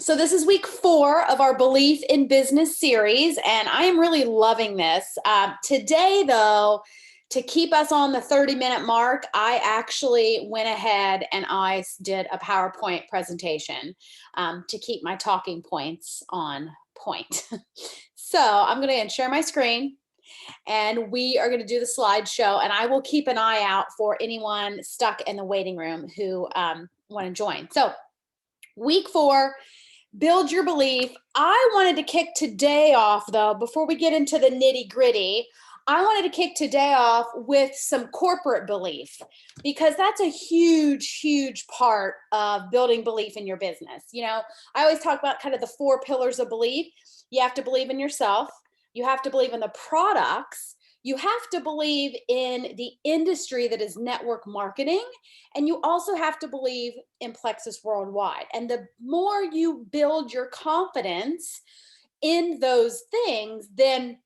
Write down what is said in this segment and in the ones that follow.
So this is week 4 of our Belief in Business series, and I am really loving this. Today, though, to keep us on the 30-minute mark, I actually went ahead and I did a PowerPoint presentation to keep my talking points on point. So I'm going to share my screen, and we are going to do the slideshow, and I will keep an eye out for anyone stuck in the waiting room who want to join. So week 4, build your belief. I wanted to kick today off, though, before we get into the nitty gritty. I wanted to kick today off with some corporate belief because that's a huge, huge part of building belief in your business. I always talk about kind of the 4 pillars of belief. You have to believe in yourself, you have to believe in the products, you have to believe in the industry that is network marketing, and you also have to believe in Plexus worldwide. And the more you build your confidence in those things, then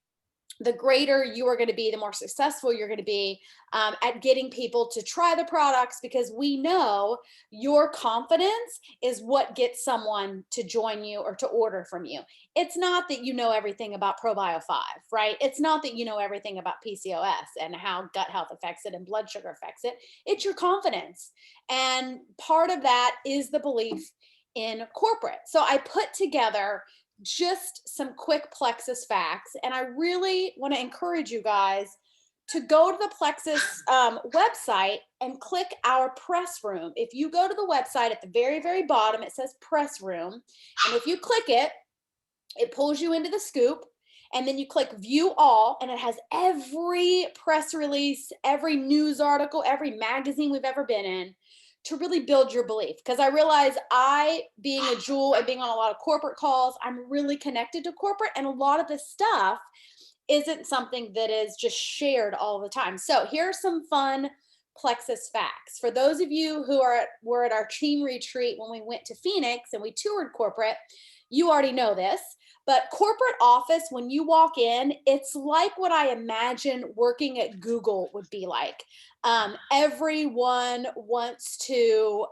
the greater you are going to be, the more successful you're going to be at getting people to try the products, because we know your confidence is what gets someone to join you or to order from you. It's not that you know everything about ProBio 5, right? It's not that you know everything about PCOS and how gut health affects it and blood sugar affects it. It's your confidence. And part of that is the belief in corporate. So I put together just some quick Plexus facts. And I really want to encourage you guys to go to the Plexus website and click our press room. If you go to the website at the very, very bottom, it says press room. And if you click it, it pulls you into the scoop. And then you click view all, and it has every press release, every news article, every magazine we've ever been in, to really build your belief. Because I realize being a jewel and being on a lot of corporate calls, I'm really connected to corporate, and a lot of this stuff isn't something that is just shared all the time. So here are some fun Plexus facts. For those of you who were at our team retreat when we went to Phoenix and we toured corporate, you already know this, but corporate office, when you walk in, it's like what I imagine working at Google would be like. Everyone wants to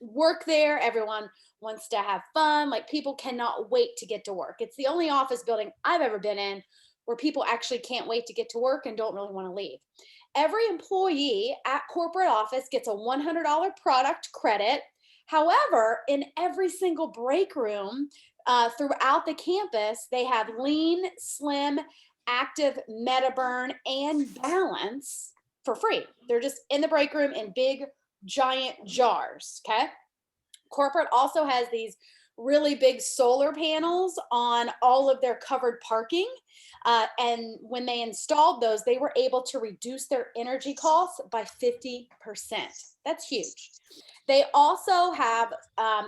work there. Everyone wants to have fun. Like, people cannot wait to get to work. It's the only office building I've ever been in where people actually can't wait to get to work and don't really want to leave. Every employee at corporate office gets a $100 product credit. However, in every single break room throughout the campus, they have lean, slim, active, metaburn, and balance for free. They're just in the break room in big, giant jars. Okay. Corporate also has these really big solar panels on all of their covered parking. And when they installed those, they were able to reduce their energy costs by 50%. That's huge. They also have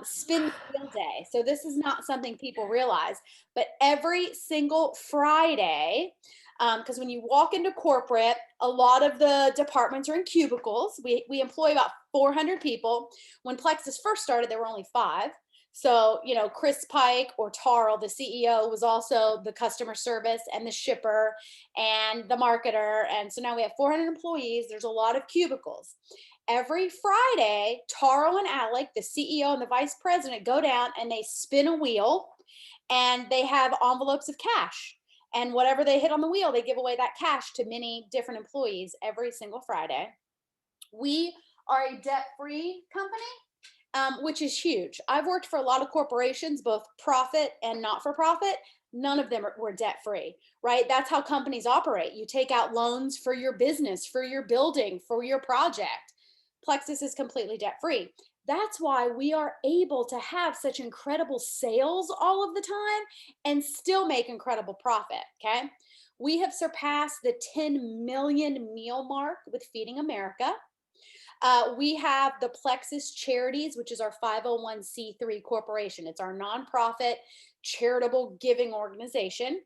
spin wheel day. So this is not something people realize, but every single Friday, because when you walk into corporate, a lot of the departments are in cubicles. We employ about 400 people. When Plexus first started, there were only 5. So, Chris Pike, or Tarl, the CEO, was also the customer service and the shipper and the marketer. And so now we have 400 employees. There's a lot of cubicles. Every Friday, Taro and Alec, the CEO and the vice president, go down and they spin a wheel, and they have envelopes of cash. And whatever they hit on the wheel, they give away that cash to many different employees every single Friday. We are a debt-free company, which is huge. I've worked for a lot of corporations, both profit and not-for-profit. None of them were debt-free, right? That's how companies operate. You take out loans for your business, for your building, for your project. Plexus is completely debt-free. That's why we are able to have such incredible sales all of the time and still make incredible profit, okay? We have surpassed the 10 million meal mark with Feeding America. We have the Plexus Charities, which is our 501c3 corporation. It's our nonprofit charitable giving organization.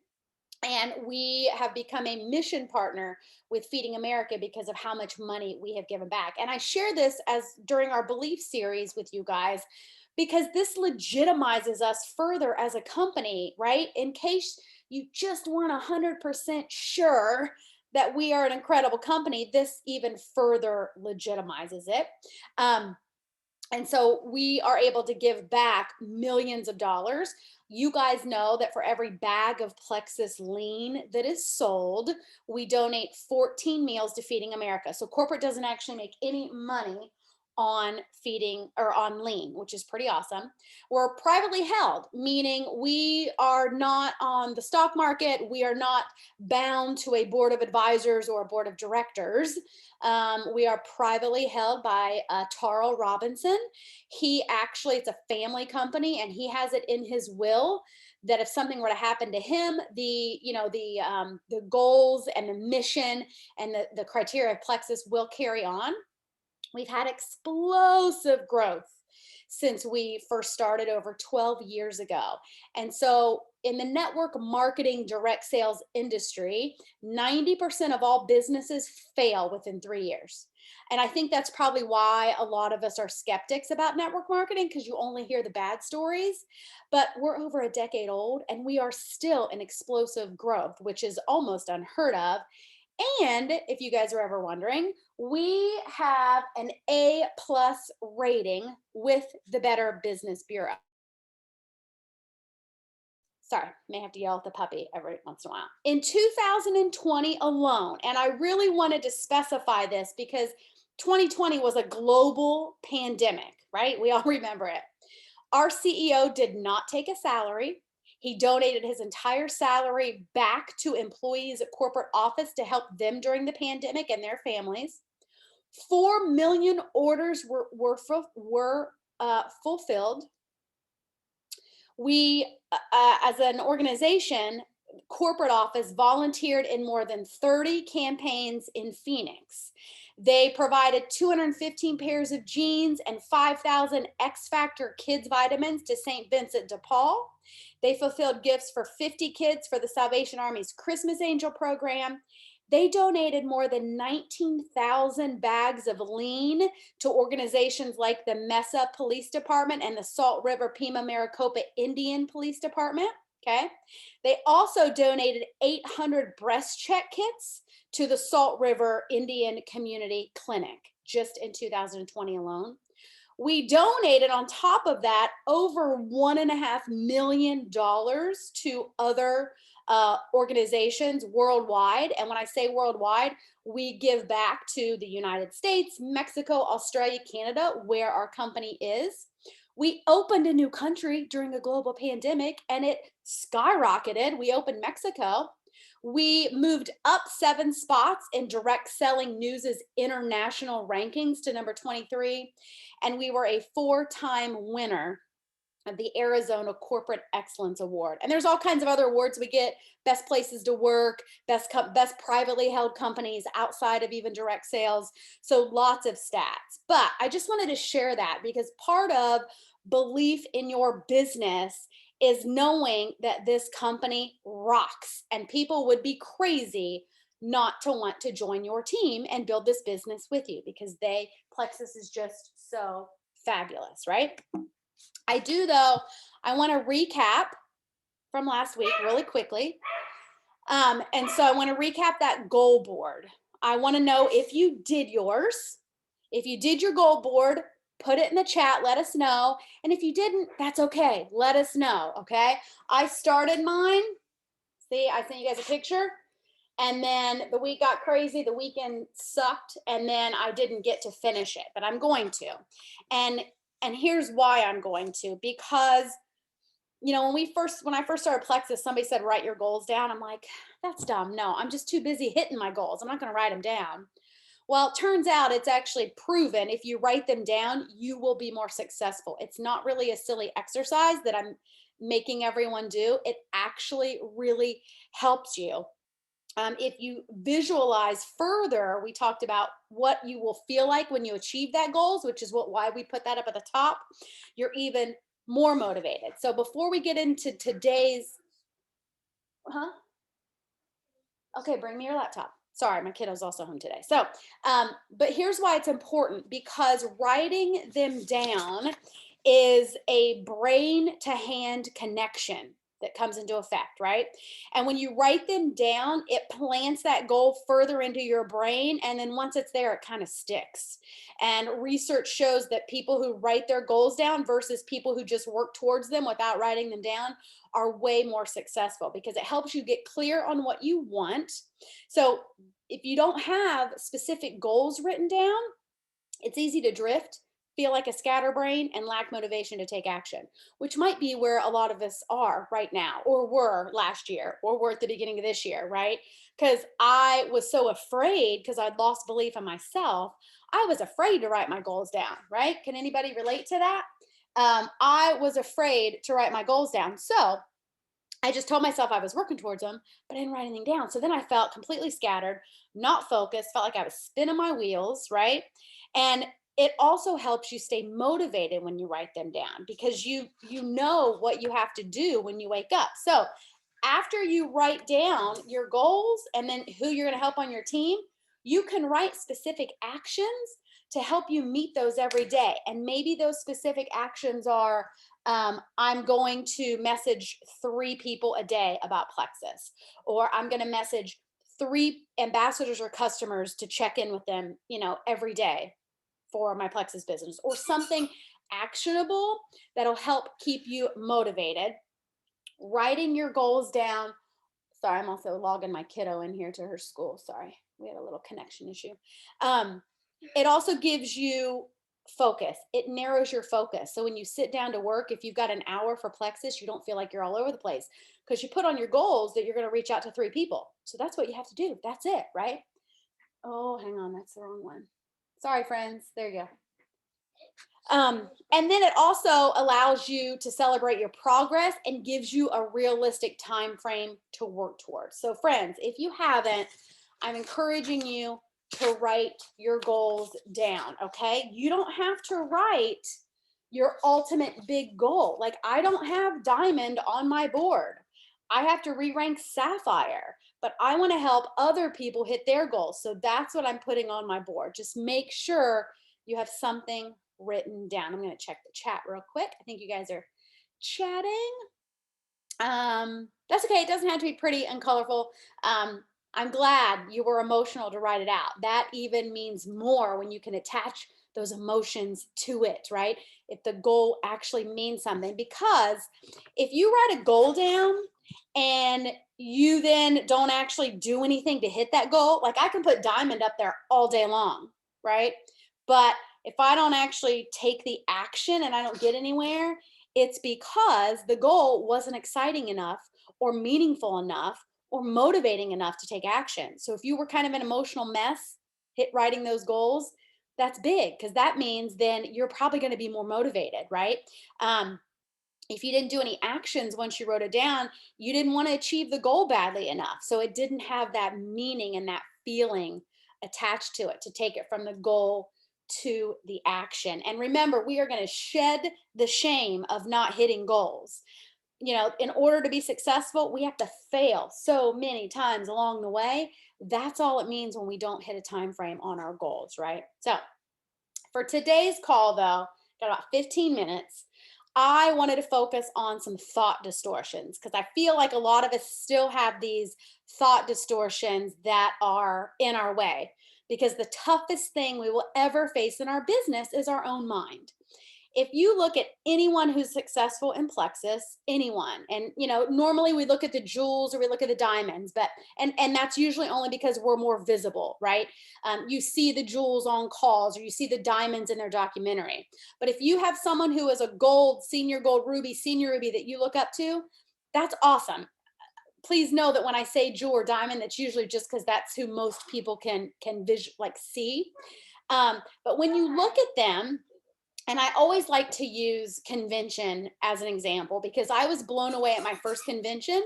And we have become a mission partner with Feeding America because of how much money we have given back. And I share this as during our belief series with you guys, because this legitimizes us further as a company, right? In case you just weren't 100% sure that we are an incredible company, this even further legitimizes it. And so we are able to give back millions of dollars. You guys know that for every bag of plexus lean that is sold, we donate 14 meals to Feeding America. So corporate doesn't actually make any money on feeding or on lean, which is pretty awesome. We're privately held, meaning we are not on the stock market. We are not bound to a board of advisors or a board of directors. We are privately held by Tarl Robinson. He actually, it's a family company, and he has it in his will that if something were to happen to him, the goals and the mission and the criteria of Plexus will carry on. We've had explosive growth since we first started over 12 years ago. And so, in the network marketing direct sales industry, 90% of all businesses fail within 3 years. And I think that's probably why a lot of us are skeptics about network marketing, because you only hear the bad stories. But we're over a decade old and we are still in explosive growth, which is almost unheard of. And if you guys are ever wondering, we have an A plus rating with the Better Business Bureau. Sorry, may have to yell at the puppy every once in a while. In 2020 alone, and I really wanted to specify this because 2020 was a global pandemic, right? We all remember it. Our CEO did not take a salary. He donated his entire salary back to employees at corporate office to help them during the pandemic and their families. 4 million orders were fulfilled. We, as an organization, corporate office volunteered in more than 30 campaigns in Phoenix. They provided 215 pairs of jeans and 5,000 X Factor kids vitamins to St. Vincent de Paul. They fulfilled gifts for 50 kids for the Salvation Army's Christmas Angel program. They donated more than 19,000 bags of lean to organizations like the Mesa Police Department and the Salt River Pima Maricopa Indian Police Department. Okay. They also donated 800 breast check kits to the Salt River Indian Community Clinic just in 2020 alone. We donated on top of that over $1.5 million to other organizations worldwide. And when I say worldwide, we give back to the United States, Mexico, Australia, Canada, where our company is. We opened a new country during a global pandemic and it skyrocketed. We opened Mexico. We moved up 7 spots in Direct Selling News's international rankings to number 23. And we were a 4-time winner of the Arizona Corporate Excellence Award. And there's all kinds of other awards we get: best places to work, best privately held companies outside of even direct sales. So lots of stats. But I just wanted to share that because part of belief in your business is knowing that this company rocks, and people would be crazy not to want to join your team and build this business with you because Plexus is just so fabulous, right? I do, though, I want to recap from last week really quickly. And so I want to recap that goal board. I want to know if you did yours. If you did your goal board, put it in the chat, let us know. And if you didn't, that's okay. Let us know, okay? I started mine. See, I sent you guys a picture. And then the week got crazy. The weekend sucked. And then I didn't get to finish it, but I'm going to. And here's why I'm going to, because when I first started Plexus, somebody said, write your goals down. I'm like, that's dumb. No, I'm just too busy hitting my goals. I'm not going to write them down. Well, it turns out it's actually proven if you write them down, you will be more successful. It's not really a silly exercise that I'm making everyone do. It actually really helps you. If you visualize further, we talked about what you will feel like when you achieve that goals, which is why we put that up at the top. You're even more motivated. So before we get into today's, okay, bring me your laptop. Sorry, my kiddo's also home today. So, but here's why it's important, because writing them down is a brain to hand connection. that comes into effect, right? And when you write them down, it plants that goal further into your brain. And then once it's there, it kind of sticks. And research shows that people who write their goals down versus people who just work towards them without writing them down are way more successful because it helps you get clear on what you want. So if you don't have specific goals written down, it's easy to drift, feel like a scatterbrain, and lack motivation to take action, which might be where a lot of us are right now, or were last year, or were at the beginning of this year, right? Because I was so afraid because I'd lost belief in myself. I was afraid to write my goals down, right? Can anybody relate to that? I was afraid to write my goals down. So I just told myself I was working towards them, but I didn't write anything down. So then I felt completely scattered, not focused, felt like I was spinning my wheels, right? And it also helps you stay motivated when you write them down because you know what you have to do when you wake up. So after you write down your goals and then who you're going to help on your team, you can write specific actions to help you meet those every day. And maybe those specific actions are I'm going to message 3 people a day about Plexus, or I'm going to message 3 ambassadors or customers to check in with them, every day for my Plexus business, or something actionable that'll help keep you motivated. Writing your goals down. Sorry, I'm also logging my kiddo in here to her school. Sorry, we had a little connection issue. It also gives you focus. It narrows your focus. So when you sit down to work, if you've got an hour for Plexus, you don't feel like you're all over the place because you put on your goals that you're going to reach out to 3 people. So that's what you have to do. That's it, right? Oh, hang on. That's the wrong one. Sorry, friends. There you go. And then it also allows you to celebrate your progress and gives you a realistic time frame to work towards. So friends, if you haven't, I'm encouraging you to write your goals down, okay? You don't have to write your ultimate big goal. Like I don't have diamond on my board. I have to re-rank sapphire, but I want to help other people hit their goals. So that's what I'm putting on my board. Just make sure you have something written down. I'm going to check the chat real quick. I think you guys are chatting. That's okay. It doesn't have to be pretty and colorful. I'm glad you were emotional to write it out. That even means more when you can attach those emotions to it, right? If the goal actually means something, because if you write a goal down and you then don't actually do anything to hit that goal, like I can put diamond up there all day long, right? But if I don't actually take the action and I don't get anywhere, it's because the goal wasn't exciting enough or meaningful enough or motivating enough to take action. So if you were kind of an emotional mess, hit writing those goals, that's big because that means then you're probably going to be more motivated, right? If you didn't do any actions once you wrote it down, you didn't want to achieve the goal badly enough. So it didn't have that meaning and that feeling attached to it to take it from the goal to the action. And remember, we are going to shed the shame of not hitting goals. In order to be successful, we have to fail so many times along the way. That's all it means when we don't hit a time frame on our goals, right? So for today's call, though, got about 15 minutes. I wanted to focus on some thought distortions because I feel like a lot of us still have these thought distortions that are in our way, because the toughest thing we will ever face in our business is our own mind. If you look at anyone who's successful in Plexus, anyone, and normally we look at the jewels or we look at the diamonds, but and that's usually only because we're more visible, right? You see the jewels on calls or you see the diamonds in their documentary. But if you have someone who is a gold, senior gold ruby, senior ruby that you look up to, that's awesome. Please know that when I say jewel or diamond, that's usually just because that's who most people can see. But when you look at them, and I always like to use convention as an example because I was blown away at my first convention,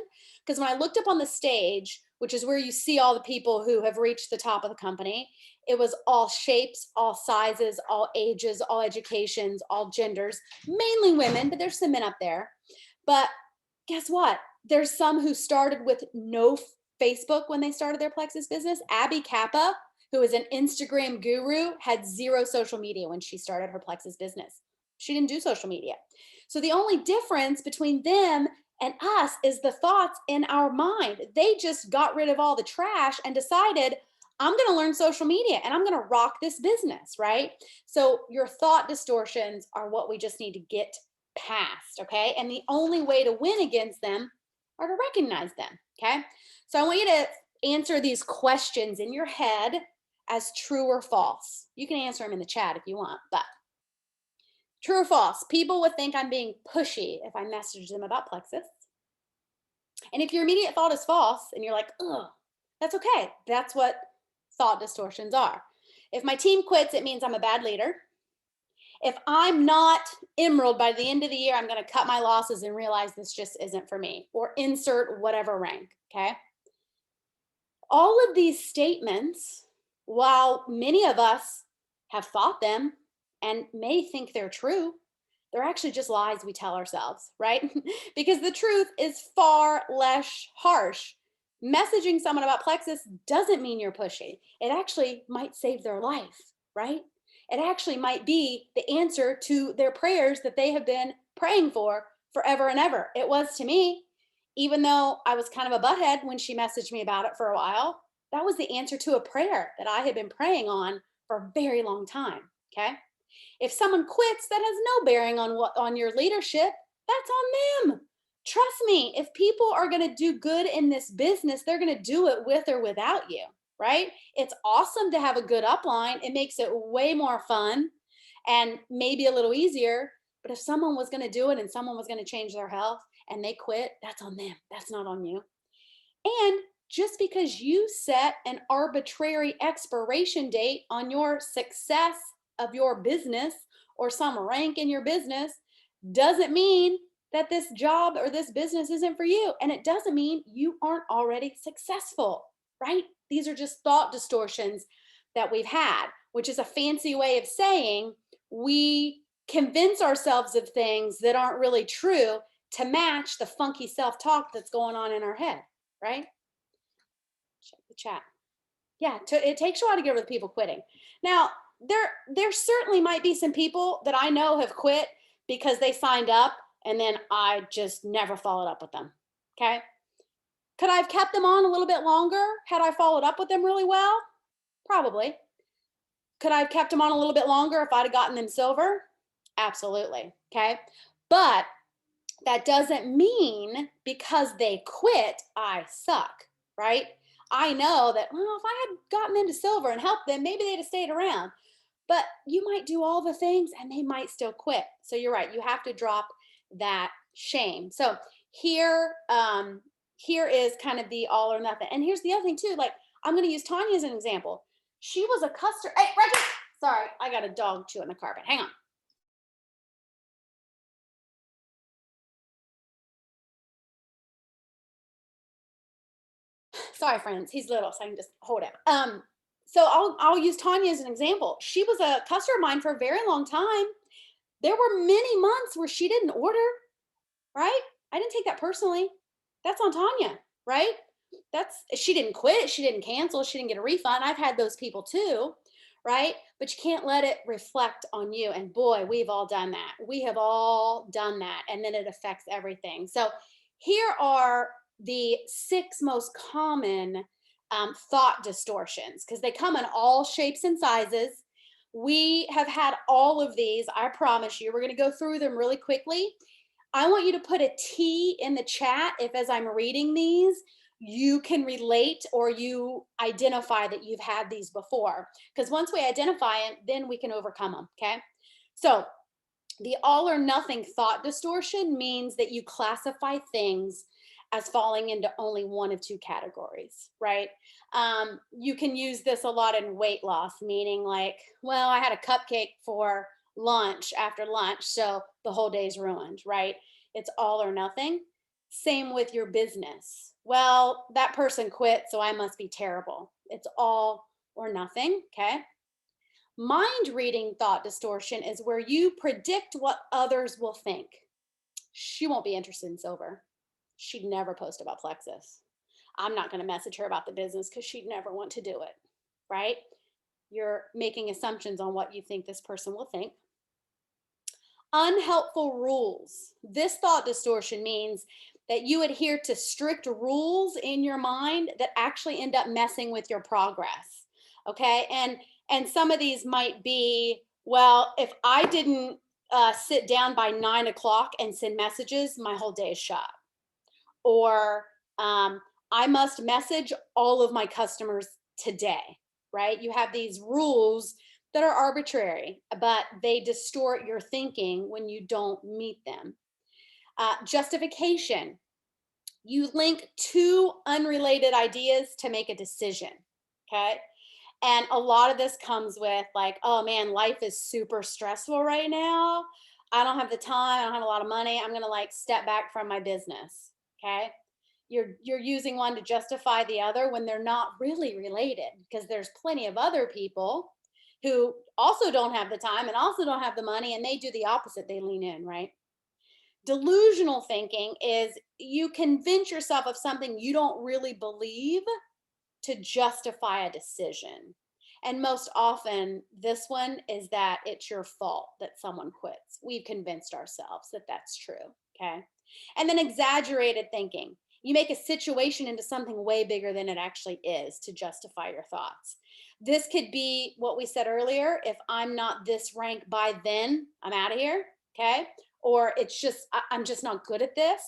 because when I looked up on the stage, which is where you see all the people who have reached the top of the company, it was all shapes, all sizes, all ages, all educations, all genders, mainly women, but there's some men up there. But guess what? There's some who started with no Facebook when they started their Plexus business. Abby Kappa, who is an Instagram guru, had 0 social media when she started her Plexus business. She didn't do social media. So the only difference between them And us is the thoughts in our mind. They just got rid of all the trash and decided, I'm going to learn social media and I'm going to rock this business, right? So your thought distortions are what we just need to get past, okay? And the only way to win against them are to recognize them, okay? So I want you to answer these questions in your head as true or false. You can answer them in the chat if you want, but true or false, people would think I'm being pushy if I message them about plexus. And if your immediate thought is false and you're like, ugh, that's okay. That's what thought distortions are. If my team quits, it means I'm a bad leader. If I'm not emerald by the end of the year, I'm going to cut my losses and realize this just isn't for me, or insert whatever rank, okay? All of these statements, while many of us have thought them and may think they're true, they're actually just lies we tell ourselves, right? Because the truth is far less harsh. Messaging someone about plexus doesn't mean you're pushy. It actually might save their life, right? It actually might be the answer to their prayers that they have been praying for forever and ever. It was to me, even though I was kind of a butthead when she messaged me about it for a while. That was the answer to a prayer that I had been praying on for a very long time, okay? If someone quits, that has no bearing on your leadership. That's on them. Trust me, if people are going to do good in this business, they're going to do it with or without you, right? It's awesome to have a good upline. It makes it way more fun and maybe a little easier. But if someone was going to do it and someone was going to change their health and they quit, that's on them. That's not on you. And just because you set an arbitrary expiration date on your success of your business or some rank in your business doesn't mean that this job or this business isn't for you. And it doesn't mean you aren't already successful, right? These are just thought distortions that we've had, which is a fancy way of saying we convince ourselves of things that aren't really true to match the funky self-talk that's going on in our head, right? Check the chat. Yeah, it takes a while to get rid of people quitting. Now, there certainly might be some people that I know have quit because they signed up and then I just never followed up with them. Okay. Could I have kept them on a little bit longer had I followed up with them really well? Probably. Could I have kept them on a little bit longer if I'd have gotten them silver? Absolutely. Okay. But that doesn't mean because they quit, I suck, right? I know that, well, if I had gotten them to silver and helped them, maybe they'd have stayed around. But you might do all the things and they might still quit. So you're right. You have to drop that shame. So here, here is kind of the all or nothing. And here's the other thing too. Like I'm going to use Tanya as an example. She was a customer. Hey, Reggie. Sorry, I got a dog chewing the carpet. Hang on. Sorry, friends. He's little, so I can just hold it. So I'll use Tanya as an example. She was a customer of mine for a very long time. There were many months where she didn't order, right? I didn't take that personally. That's on Tanya, right? She didn't quit, she didn't cancel, she didn't get a refund. I've had those people too, right? But you can't let it reflect on you. And boy, we've all done that. We have all done that. And then it affects everything. So here are the 6 most common thought distortions because they come in all shapes and sizes. We have had all of these. I promise you, we're going to go through them really quickly. I want you to put a T in the chat if, as I'm reading these, you can relate or you identify that you've had these before. Because once we identify them, then we can overcome them. Okay. So the all or nothing thought distortion means that you classify things as falling into only one of 2 categories, right? You can use this a lot in weight loss, meaning like, well, I had a cupcake for lunch after lunch, so the whole day's ruined, right? It's all or nothing. Same with your business. Well, that person quit, so I must be terrible. It's all or nothing, okay? Mind reading thought distortion is where you predict what others will think. She won't be interested in silver. She'd never post about plexus. I'm not going to message her about the business because she'd never want to do it, right? You're making assumptions on what you think this person will think. Unhelpful rules. This thought distortion means that you adhere to strict rules in your mind that actually end up messing with your progress. Okay. And some of these might be, well, if I didn't sit down by 9 o'clock and send messages, my whole day is shot. Or I must message all of my customers today, right? You have these rules that are arbitrary, but they distort your thinking when you don't meet them. Justification. You link two unrelated ideas to make a decision. Okay. And a lot of this comes with like, oh man, life is super stressful right now. I don't have the time. I don't have a lot of money. I'm going to like step back from my business. Okay. You're using one to justify the other when they're not really related, because there's plenty of other people who also don't have the time and also don't have the money, and they do the opposite. They lean in, right? Delusional thinking is you convince yourself of something you don't really believe to justify a decision. And most often, this one is that it's your fault that someone quits. We've convinced ourselves that that's true. Okay. And then exaggerated thinking. You make a situation into something way bigger than it actually is to justify your thoughts. This could be what we said earlier. If I'm not this rank by then, I'm out of here. Okay. Or it's just, I'm just not good at this.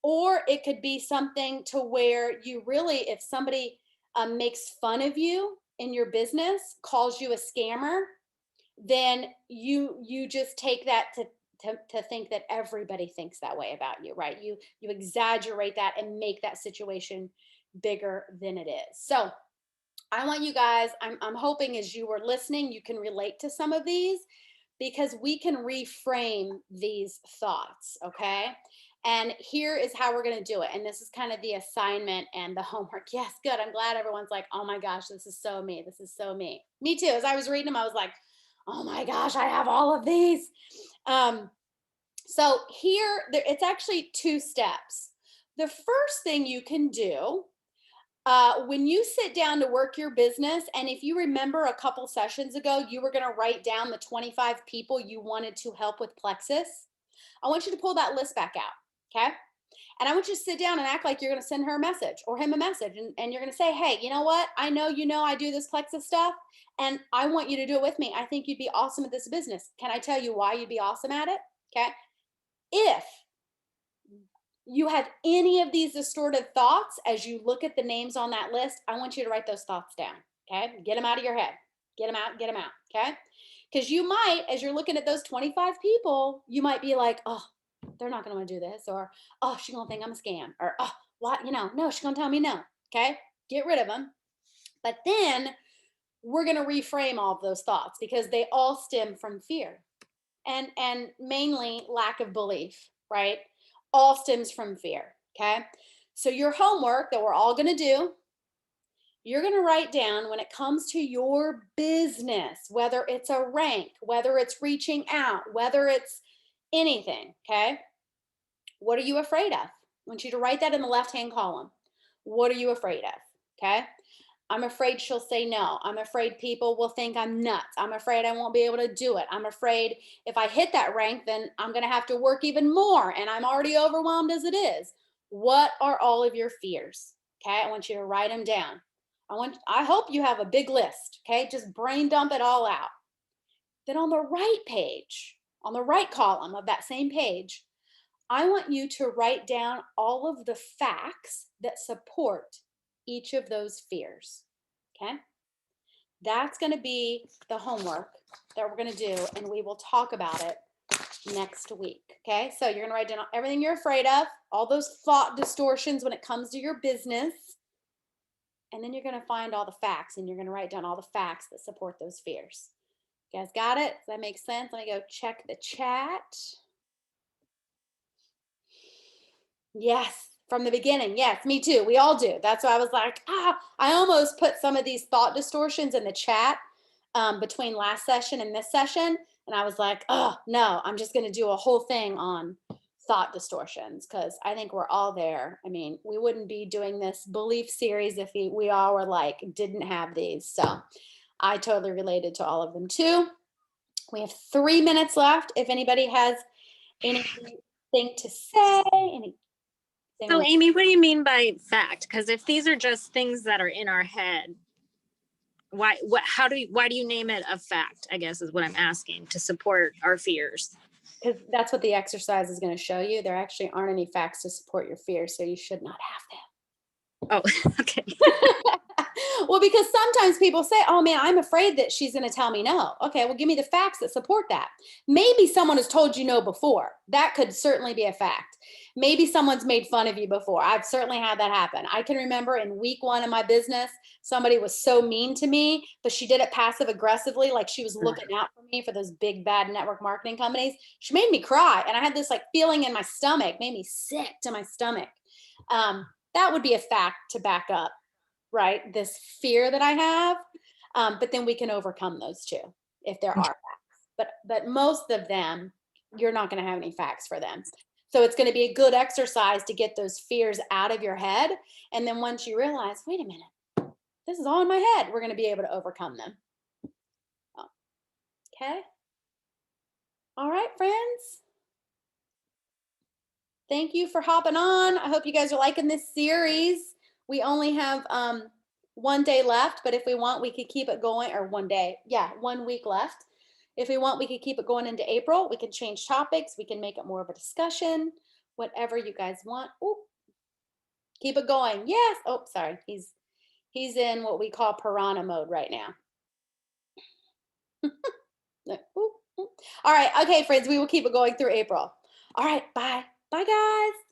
Or it could be something to where you really, if somebody makes fun of you in your business, calls you a scammer, then you just take that to think that everybody thinks that way about you, right? You exaggerate that and make that situation bigger than it is. So I want you guys, I'm hoping as you were listening, you can relate to some of these, because we can reframe these thoughts, okay? And here is how we're going to do it. And this is kind of the assignment and the homework. Yes, good. I'm glad everyone's like, oh my gosh, this is so me. This is so me. Me too. As I was reading them, I was like, oh my gosh, I have all of these. So here, it's actually 2 steps. The first thing you can do when you sit down to work your business, and if you remember a couple sessions ago, you were going to write down the 25 people you wanted to help with plexus. I want you to pull that list back out. Okay. And I want you to sit down and act like you're going to send her a message or him a message. And you're going to say, hey, you know what? I know I do this plexus stuff, and I want you to do it with me. I think you'd be awesome at this business. Can I tell you why you'd be awesome at it? Okay. If you have any of these distorted thoughts as you look at the names on that list, I want you to write those thoughts down. Okay. Get them out of your head. Get them out. Get them out. Okay. Because you might, as you're looking at those 25 people, you might be like, oh, they're not going to want to do this. Or, oh, she's going to think I'm a scam. Or, oh, what? No, she's going to tell me no. Okay. Get rid of them. But then we're going to reframe all of those thoughts, because they all stem from fear and mainly lack of belief, right? All stems from fear. Okay. So your homework that we're all going to do, you're going to write down, when it comes to your business, whether it's a rank, whether it's reaching out, whether it's anything. Okay. What are you afraid of? I want you to write that in the left-hand column. What are you afraid of? Okay. I'm afraid she'll say no. I'm afraid people will think I'm nuts. I'm afraid I won't be able to do it. I'm afraid if I hit that rank, then I'm going to have to work even more, and I'm already overwhelmed as it is. What are all of your fears? Okay. I want you to write them down. I hope you have a big list. Okay. Just brain dump it all out. Then on the right page, on the right column of that same page, I want you to write down all of the facts that support each of those fears. Okay. That's going to be the homework that we're going to do, and we will talk about it next week. Okay. So you're going to write down everything you're afraid of, all those thought distortions when it comes to your business. And then you're going to find all the facts, and you're going to write down all the facts that support those fears. You guys got it? Does that make sense? Let me go check the chat. Yes, from the beginning. Yes, me too. We all do. That's why I was like, I almost put some of these thought distortions in the chat between last session and this session. And I was like, oh, no, I'm just going to do a whole thing on thought distortions, because I think we're all there. I mean, we wouldn't be doing this belief series if we all were like, didn't have these. So I totally related to all of them too. We have 3 minutes left. If anybody has anything to say, any Same So with Amy, what do you mean by fact? Because if these are just things that are in our head, why do you name it a fact, I guess is what I'm asking, to support our fears? because that's what the exercise is going to show you. There actually aren't any facts to support your fears, so you should not have them. Oh, okay. Well, because sometimes people say, oh man, I'm afraid that she's going to tell me no. Okay, well, give me the facts that support that. Maybe someone has told you no before. That could certainly be a fact. Maybe someone's made fun of you before. I've certainly had that happen. I can remember in week 1 of my business, somebody was so mean to me, but she did it passive aggressively, like she was looking out for me for those big bad network marketing companies. She made me cry, and I had this like feeling in my stomach, made me sick to my stomach. That would be a fact to back up, right? This fear that I have. But then we can overcome those too if there are facts. But most of them, you're not going to have any facts for them. So it's going to be a good exercise to get those fears out of your head. And then once you realize, wait a minute, this is all in my head, we're going to be able to overcome them. Okay. All right, friends. Thank you for hopping on. I hope you guys are liking this series. We only have 1 day left, but if we want, we could keep it going, or 1 day. Yeah, 1 week left. If we want, we could keep it going into April. We can change topics. We can make it more of a discussion, whatever you guys want. Ooh, keep it going. Yes. Oh, sorry. He's in what we call piranha mode right now. Ooh, ooh. All right. Okay, friends, we will keep it going through April. All right. Bye. Bye, guys.